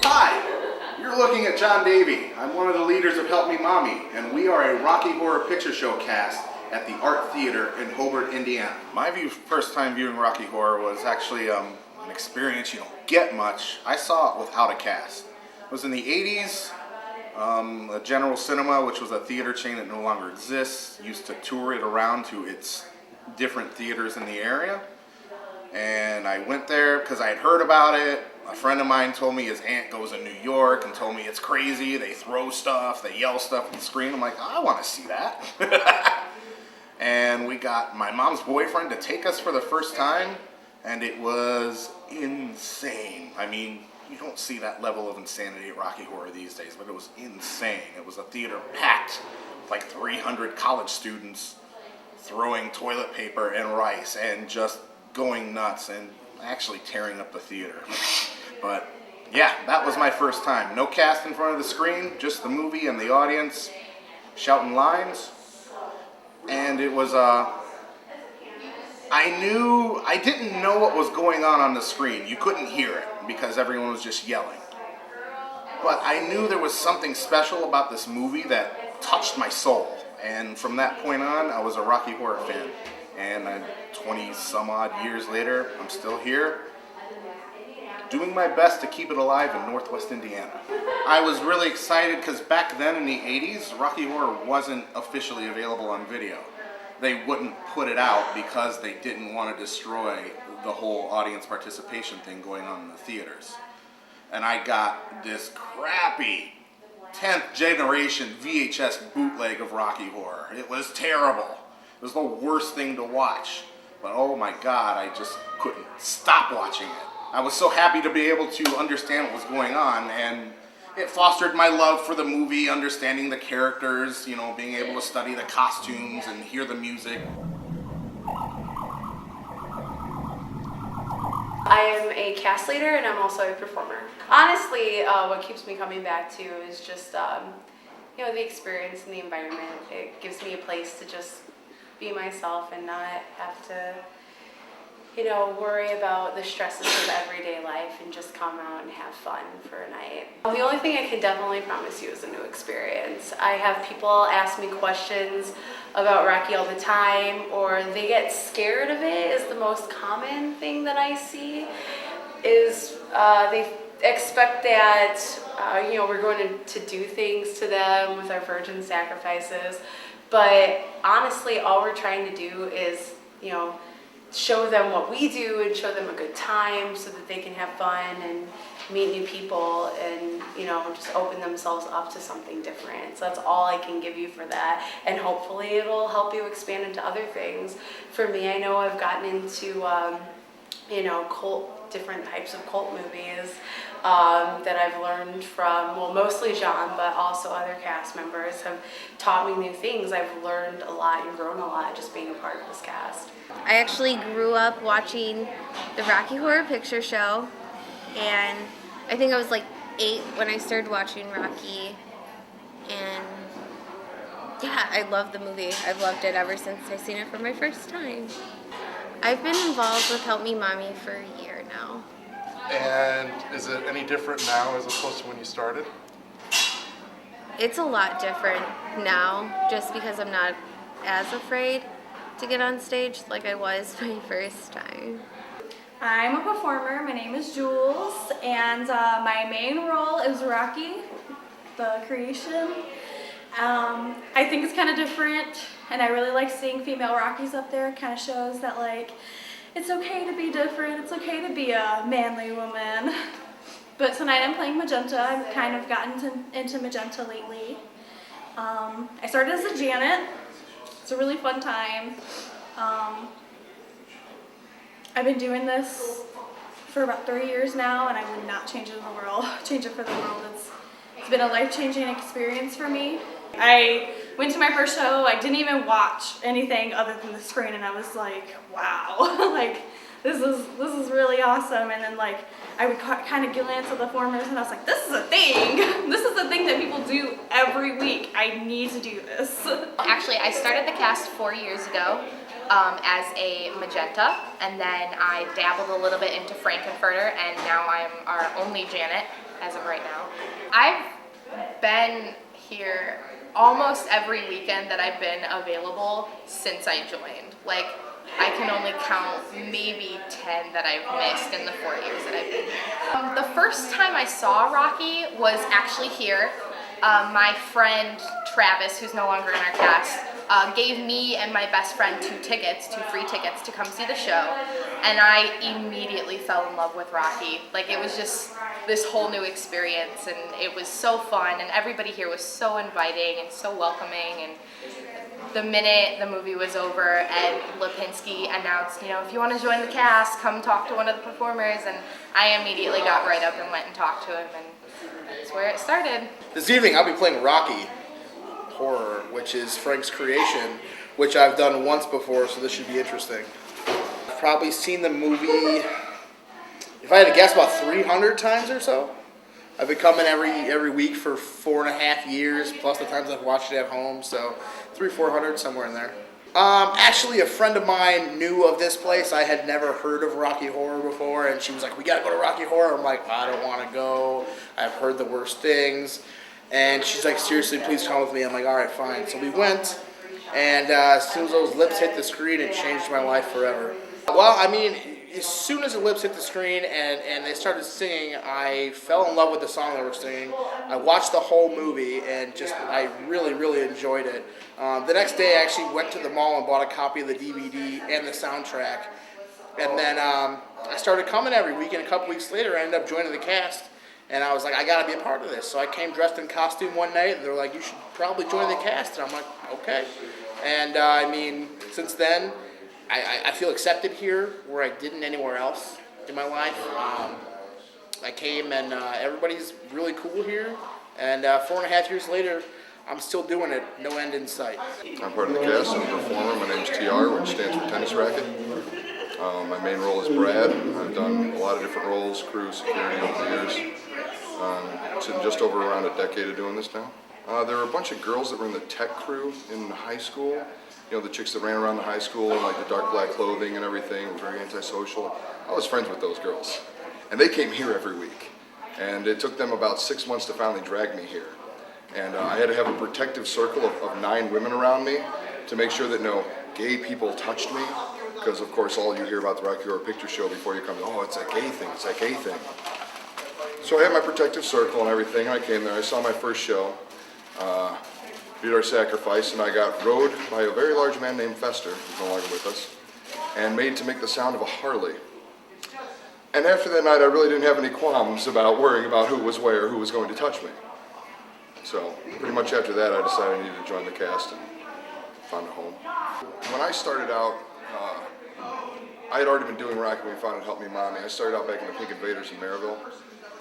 Hi, you're looking at John Davey. I'm one of the leaders of Help Me Mommy, and we are a Rocky Horror Picture Show cast at the Art Theater in Hobart, Indiana. My first time viewing Rocky Horror was actually an experience you don't get much. I saw it without a cast. It was in the 80s. A General Cinema, which was a theater chain that no longer exists, used to tour it around to its different theaters in the area. And I went there because I had heard about it. A friend of mine told me his aunt goes in New York and told me it's crazy. They throw stuff, they yell stuff at the screen. I'm like, I want to see that. And we got my mom's boyfriend to take us for the first time, and it was insane. I mean, you don't see that level of insanity at Rocky Horror these days, but it was insane. It was a theater packed with like 300 college students throwing toilet paper and rice and just going nuts and actually tearing up the theater. But yeah, that was my first time. No cast in front of the screen, just the movie and the audience shouting lines. And it was I didn't know what was going on the screen. You couldn't hear it because everyone was just yelling. But I knew there was something special about this movie that touched my soul. And from that point on, I was a Rocky Horror fan. And 20 some odd years later, I'm still here, doing my best to keep it alive in Northwest Indiana. I was really excited because back then in the 80s, Rocky Horror wasn't officially available on video. They wouldn't put it out because they didn't want to destroy the whole audience participation thing going on in the theaters. And I got this crappy 10th generation VHS bootleg of Rocky Horror. It was terrible. It was the worst thing to watch. But oh my God, I just couldn't stop watching it. I was so happy to be able to understand what was going on, and it fostered my love for the movie, understanding the characters, you know, being able to study the costumes and hear the music. I am a cast leader and I'm also a performer. Honestly, what keeps me coming back to is just, you know, the experience and the environment. It gives me a place to just be myself and not have to, you know, worry about the stresses of everyday life and just come out and have fun for a night. The only thing I can definitely promise you is a new experience. I have people ask me questions about Rocky all the time, or they get scared of it is the most common thing that I see, is they expect that, you know, we're going to do things to them with our virgin sacrifices. But honestly, all we're trying to do is, you know, show them what we do and show them a good time so that they can have fun and meet new people and, you know, just open themselves up to something different. So that's all I can give you for that. And hopefully it'll help you expand into other things. For me, I know I've gotten into, you know, different types of cult movies that I've learned from, well, mostly John, but also other cast members have taught me new things. I've learned a lot and grown a lot just being a part of this cast. I actually grew up watching the Rocky Horror Picture Show, and I think I was like 8 when I started watching Rocky, and yeah, I love the movie. I've loved it ever since I seen it for my first time. I've been involved with Help Me Mommy for a year now. And is it any different now as opposed to when you started? It's a lot different now, just because I'm not as afraid to get on stage like I was my first time. I'm a performer. My name is Jules, and my main role is Rocky, the creation. I think it's kind of different, and I really like seeing female Rockies up there. It kind of shows that, like, it's okay to be different. It's okay to be a manly woman. But tonight I'm playing Magenta. I've kind of gotten into Magenta lately. I started as a Janet. It's a really fun time. I've been doing this for about 3 years now, and I would not change it for the world. It's been a life-changing experience for me. I went to my first show. I didn't even watch anything other than the screen, and I was like, wow, like this is really awesome. And then, like, I would kind of glance at the performers, and I was like, this is a thing. This is a thing that people do every week. I need to do this. Actually, I started the cast 4 years ago. as a magenta, and then I dabbled a little bit into Frankenfurter, and now I'm our only Janet as of right now. I've been here almost every weekend that I've been available since I joined. Like, I can only count maybe 10 that I've missed in the 4 years that I've been here. The first time I saw Rocky was actually here. My friend Travis, who's no longer in our cast, gave me and my best friend 2 free tickets to come see the show, and I immediately fell in love with Rocky. Like, it was just this whole new experience, and it was so fun, and everybody here was so inviting and so welcoming. And the minute the movie was over, Ed Lipinski announced, if you want to join the cast, come talk to one of the performers, and I immediately got right up and went and talked to him, and that's where it started. This evening I'll be playing Rocky Horror, which is Frank's creation, which I've done once before, so this should be interesting. I've probably seen the movie, if I had to guess, about 300 times or so. I've been coming every week for 4.5 years, plus the times I've watched it at home, so 300-400, somewhere in there. Actually, a friend of mine knew of this place. I had never heard of Rocky Horror before, and she was like, we gotta go to Rocky Horror. I'm like, I don't wanna go. I've heard the worst things. And she's like, seriously, please come with me. I'm like, all right, fine. So we went, and as soon as those lips hit the screen, it changed my life forever. Well, I mean, as soon as the lips hit the screen and they started singing, I fell in love with the song they were singing. I watched the whole movie, and I really, really enjoyed it. The next day, I actually went to the mall and bought a copy of the DVD and the soundtrack. And then I started coming every week, and a couple weeks later, I ended up joining the cast. And I was like, I gotta be a part of this. So I came dressed in costume one night, and they were like, you should probably join the cast. And I'm like, okay. And I mean, since then, I feel accepted here where I didn't anywhere else in my life. I came, and everybody's really cool here. And 4.5 years later, I'm still doing it, no end in sight. I'm part of the cast. I'm a performer. My name's TR, which stands for tennis racket. My main role is Brad. I've done a lot of different roles, crew, security over the years. Sitting just over around a decade of doing this now. There were a bunch of girls that were in the tech crew in high school. The chicks that ran around the high school in like the dark black clothing and everything. It was very antisocial. I was friends with those girls. And they came here every week. And it took them about 6 months to finally drag me here. And I had to have a protective circle of 9 women around me to make sure that no gay people touched me. Because of course all you hear about the Rocky Horror Picture Show before you come, oh, it's a gay thing, it's a gay thing. So I had my protective circle and everything, and I came there. I saw my first show, Did Our Sacrifice, and I got rode by a very large man named Fester, who's no longer with us, and made to make the sound of a Harley. And after that night, I really didn't have any qualms about worrying about who was where, who was going to touch me. So pretty much after that, I decided I needed to join the cast and found a home. When I started out, I had already been doing Rocky when we found it Help Me Mommy. I started out back in the Pink Invaders in Maryville.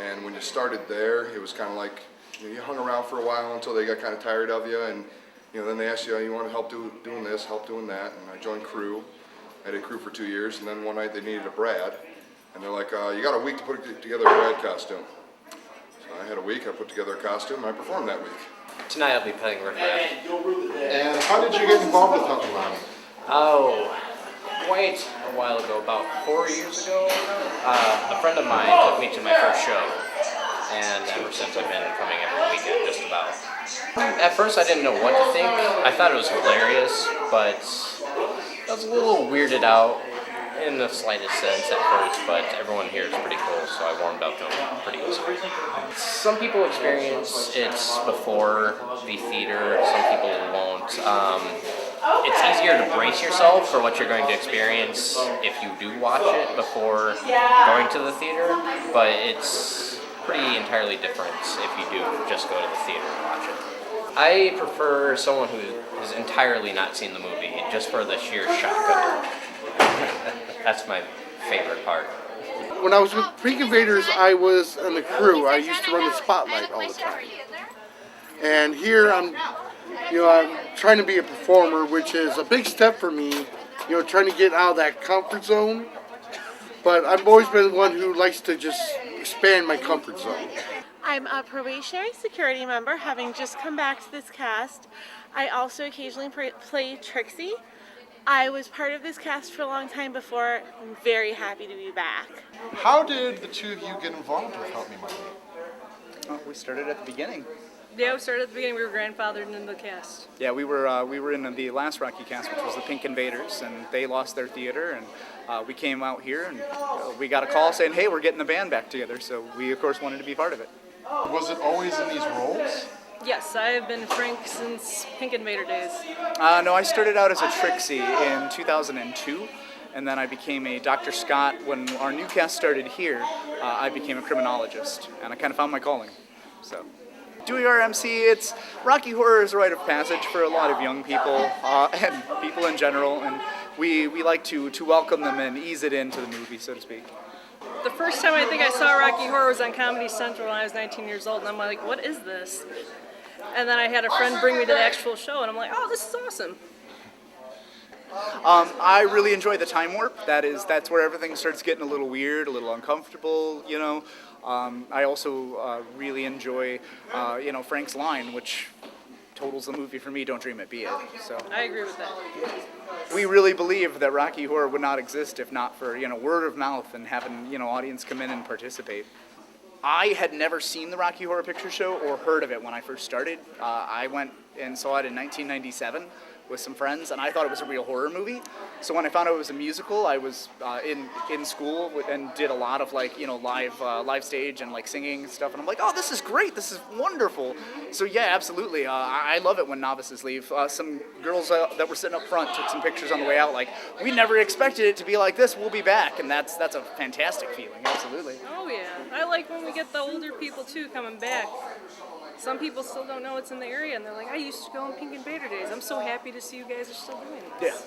And when you started there, it was kind of like, you hung around for a while until they got kind of tired of you, and then they asked you, you want to help doing this, help doing that, and I joined crew. I had a crew for 2 years, and then one night they needed a Brad, and they're like, you got a week to put together a Brad costume. So I had a week, I put together a costume, and I performed that week. Tonight I'll be playing Riff Raff. And how did you get involved with Help Me Mommy? Oh, quite a while ago, about 4 years ago, a friend of mine took me to my first show, and ever since I've been coming every weekend, just about. At first I didn't know what to think. I thought it was hilarious, but I was a little weirded out in the slightest sense at first, but everyone here is pretty cool, so I warmed up to them pretty easily. Some people experience it before the theater, some people won't. It's easier to brace yourself for what you're going to experience if you do watch it before going to the theater, but it's pretty entirely different if you do just go to the theater and watch it. I prefer someone who has entirely not seen the movie, just for the sheer shock of it. That's my favorite part. When I was with Pink Invaders, I was in the crew. I used to run the spotlight all the time. And here I'm trying to be a performer, which is a big step for me, trying to get out of that comfort zone. But I've always been one who likes to just expand my comfort zone. I'm a probationary security member, having just come back to this cast. I also occasionally play Trixie, I was part of this cast for a long time before. I'm very happy to be back. How did the two of you get involved with Help Me Mommy? Oh, we started at the beginning. Yeah, we started at the beginning. We were grandfathered into the cast. Yeah, we were in the last Rocky cast, which was the Pink Invaders, and they lost their theater, and we came out here, and we got a call saying, hey, we're getting the band back together, so we, of course, wanted to be part of it. Was it always in these roles? Yes, I have been Frank since Pink Invader days. No, I started out as a Trixie in 2002, and then I became a Dr. Scott. When our new cast started here, I became a criminologist, and I kind of found my calling, so. Doing our MC, it's Rocky Horror is a rite of passage for a lot of young people and people in general, and we like to welcome them and ease it into the movie, so to speak. The first time I think I saw Rocky Horror was on Comedy Central when I was 19 years old, and I'm like, what is this? And then I had a friend bring me to the actual show, and I'm like, oh, this is awesome. I really enjoy the time warp. That's where everything starts getting a little weird, a little uncomfortable, you know. I also really enjoy, Frank's line, which totals the movie for me, don't dream it, be it. So I agree with that. we really believe that Rocky Horror would not exist if not for, word of mouth and having, audience come in and participate. I had never seen the Rocky Horror Picture Show or heard of it when I first started. I went and saw it in 1997 with some friends, and I thought it was a real horror movie. So when I found out it was a musical, I was in school and did a lot of live stage and singing and stuff, and I'm like, oh, this is great, this is wonderful. So yeah, absolutely, I love it when novices leave. Some girls that were sitting up front took some pictures on the way out, like, we never expected it to be like this, we'll be back, and that's a fantastic feeling, absolutely. Oh yeah, I like when we get the older people too coming back. Some people still don't know it's in the area, and they're like, I used to go on Pink Invader days. I'm so happy to see you guys are still doing this. Yeah.